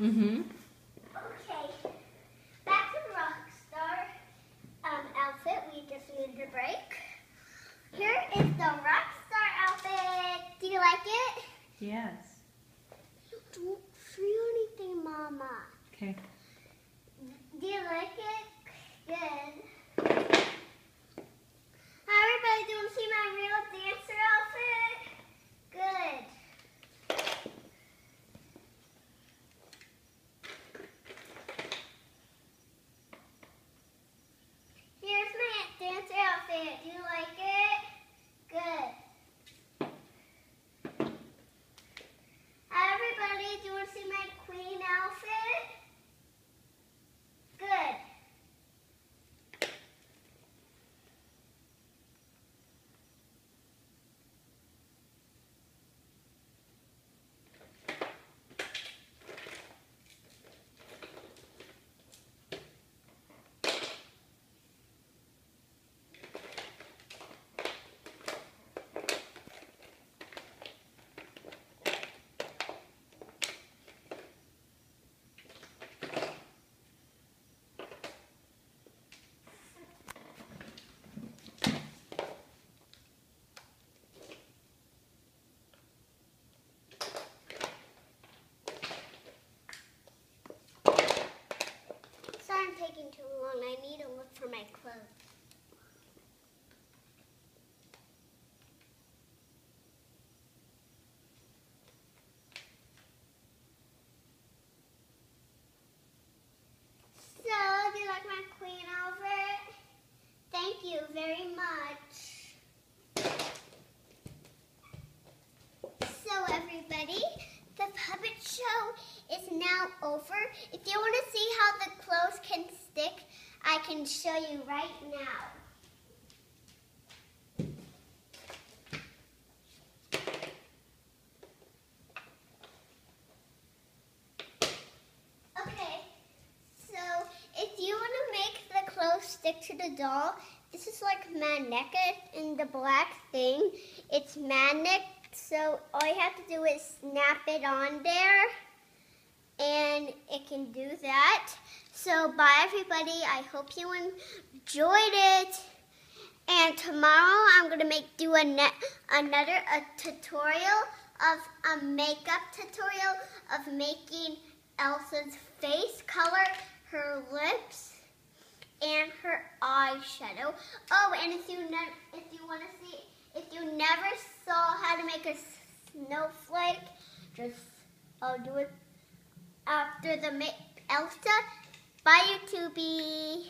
Mm-hmm. Okay. Back to the Rockstar outfit. We just needed a break. Here is the Rockstar outfit. Do you like it? Yes. Don't feel anything, Mama. Okay. Do you like it? Good. Hi, everybody. Do you want to see my real dancer outfit? Good. Here's my dancer outfit. Do you like it? Good. Hi, everybody. Do you want to see my queen outfit? Good. Sorry I'm taking too long. I need to look for my clothes. So, do you like my queen outfit? Thank you very much. So, everybody, the puppet show is now over. If you want to see how the clothes can stick, I can show you right now. Okay, so if you want to make the clothes stick to the doll, this is like magnet in the black thing. It's magnet, so all you have to do is snap it on there, and it can do that. So bye everybody, I hope you enjoyed it. And tomorrow I'm going to do another tutorial of a makeup tutorial of making Elsa's face color, her lips, and her eyeshadow. Oh, and if you want to see, if you never saw how to make a snowflake, I'll do it after the Elsa. Bye, YouTubie.